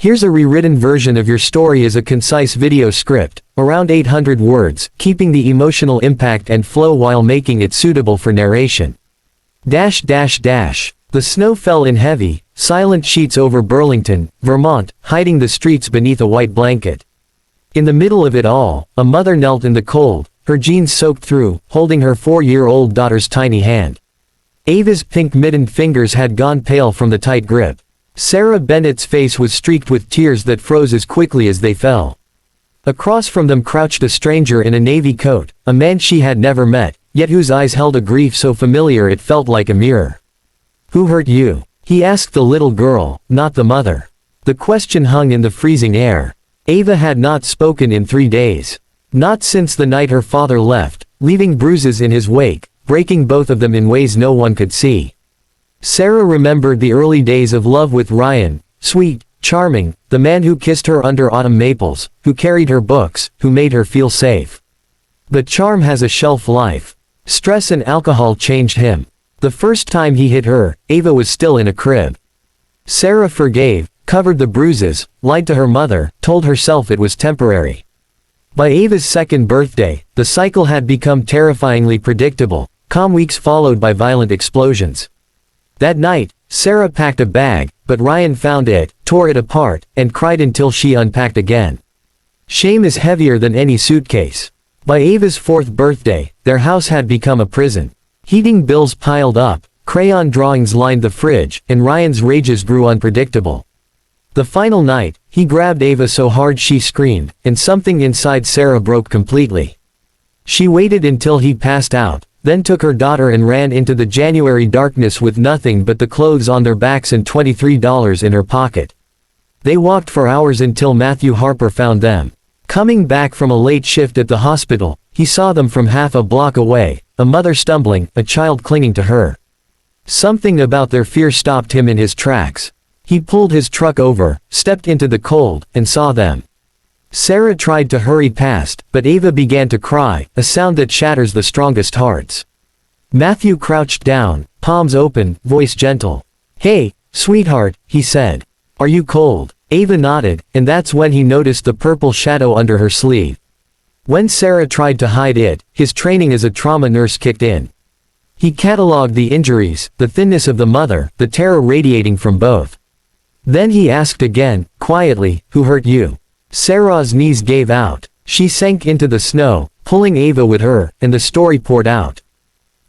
Here's a rewritten version of your story as a concise video script, around 800 words, keeping the emotional impact and flow while making it suitable for narration. The snow fell in heavy, silent sheets over Burlington, Vermont, hiding the streets beneath a white blanket. In the middle of it all, a mother knelt in the cold, her jeans soaked through, holding her 4-year-old daughter's tiny hand. Ava's pink-mittened fingers had gone pale from the tight grip. Sarah Bennett's face was streaked with tears that froze as quickly as they fell. Across from them crouched a stranger in a navy coat, a man she had never met, yet whose eyes held a grief so familiar it felt like a mirror. "Who hurt you?" he asked the little girl, not the mother. The question hung in the freezing air. Ava had not spoken in 3 days. Not since the night her father left, leaving bruises in his wake, breaking both of them in ways no one could see. Sarah remembered the early days of love with Ryan, sweet, charming, the man who kissed her under autumn maples, who carried her books, who made her feel safe. But charm has a shelf life. Stress and alcohol changed him. The first time he hit her, Ava was still in a crib. Sarah forgave, covered the bruises, lied to her mother, told herself it was temporary. By Ava's second birthday, the cycle had become terrifyingly predictable, calm weeks followed by violent explosions. That night, Sarah packed a bag, but Ryan found it, tore it apart, and cried until she unpacked again. Shame is heavier than any suitcase. By Ava's 4th birthday, their house had become a prison. Heating bills piled up, crayon drawings lined the fridge, and Ryan's rages grew unpredictable. The final night, he grabbed Ava so hard she screamed, and something inside Sarah broke completely. She waited until he passed out, then took her daughter and ran into the January darkness with nothing but the clothes on their backs and $23 in her pocket. They walked for hours until Matthew Harper found them. Coming back from a late shift at the hospital, he saw them from half a block away, a mother stumbling, a child clinging to her. Something about their fear stopped him in his tracks. He pulled his truck over, stepped into the cold, and saw them. Sarah tried to hurry past, but Ava began to cry, a sound that shatters the strongest hearts. Matthew crouched down, palms open, voice gentle. "Hey, sweetheart," he said. "Are you cold?" Ava nodded, and that's when he noticed the purple shadow under her sleeve. When Sarah tried to hide it, his training as a trauma nurse kicked in. He cataloged the injuries, the thinness of the mother, the terror radiating from both. Then he asked again, quietly, "Who hurt you?" Sarah's knees gave out. She sank into the snow, pulling Ava with her, and the story poured out.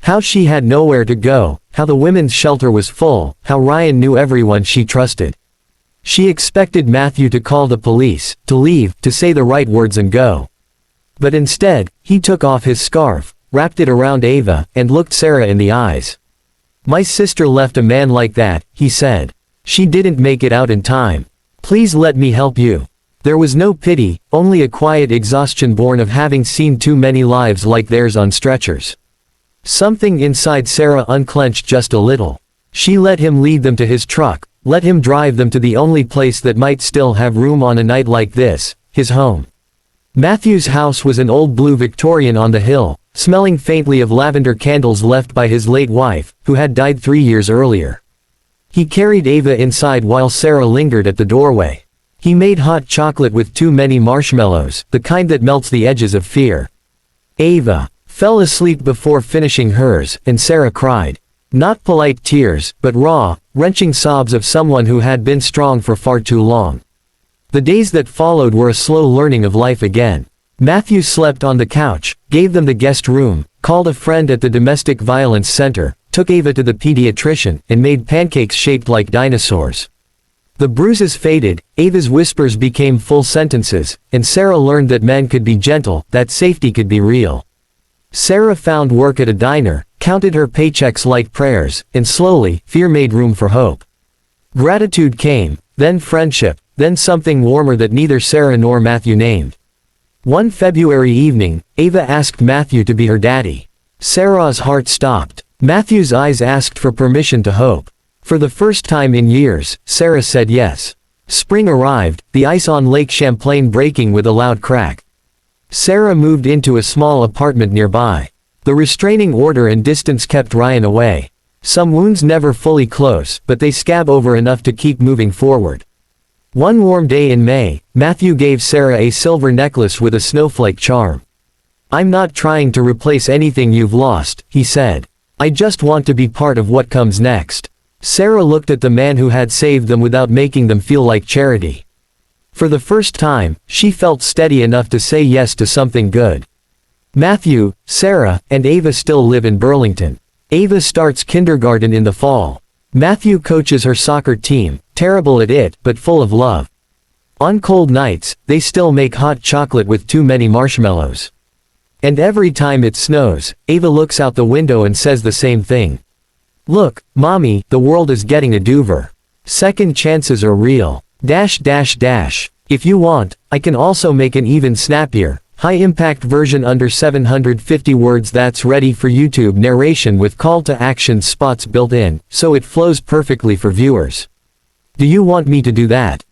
How she had nowhere to go, how the women's shelter was full, how Ryan knew everyone she trusted. She expected Matthew to call the police, to leave, to say the right words and go. But instead, he took off his scarf, wrapped it around Ava, and looked Sarah in the eyes. "My sister left a man like that," he said. "She didn't make it out in time. Please let me help you." There was no pity, only a quiet exhaustion born of having seen too many lives like theirs on stretchers. Something inside Sarah unclenched just a little. She let him lead them to his truck, let him drive them to the only place that might still have room on a night like this, his home. Matthew's house was an old blue Victorian on the hill, smelling faintly of lavender candles left by his late wife, who had died 3 years earlier. He carried Ava inside while Sarah lingered at the doorway. He made hot chocolate with too many marshmallows, the kind that melts the edges of fear. Ava fell asleep before finishing hers, and Sarah cried. Not polite tears, but raw, wrenching sobs of someone who had been strong for far too long. The days that followed were a slow learning of life again. Matthew slept on the couch, gave them the guest room, called a friend at the domestic violence center, took Ava to the pediatrician, and made pancakes shaped like dinosaurs. The bruises faded, Ava's whispers became full sentences, and Sarah learned that men could be gentle, that safety could be real. Sarah found work at a diner, counted her paychecks like prayers, and slowly, fear made room for hope. Gratitude came, then friendship, then something warmer that neither Sarah nor Matthew named. One February evening, Ava asked Matthew to be her daddy. Sarah's heart stopped. Matthew's eyes asked for permission to hope. For the first time in years, Sarah said yes. Spring arrived, the ice on Lake Champlain breaking with a loud crack. Sarah moved into a small apartment nearby. The restraining order and distance kept Ryan away. Some wounds never fully close, but they scab over enough to keep moving forward. One warm day in May, Matthew gave Sarah a silver necklace with a snowflake charm. "I'm not trying to replace anything you've lost," he said. "I just want to be part of what comes next." Sarah looked at the man who had saved them without making them feel like charity. For the first time, she felt steady enough to say yes to something good. Matthew, Sarah, and Ava still live in Burlington. Ava starts kindergarten in the fall. Matthew coaches her soccer team, terrible at it but full of love. On cold nights, they still make hot chocolate with too many marshmallows. And every time it snows, Ava looks out the window and says the same thing. "Look, Mommy, the world is getting a do-over. Second chances are real. If you want, I can also make an even snappier, high-impact version under 750 words that's ready for YouTube narration with call-to-action spots built in, so it flows perfectly for viewers. Do you want me to do that?"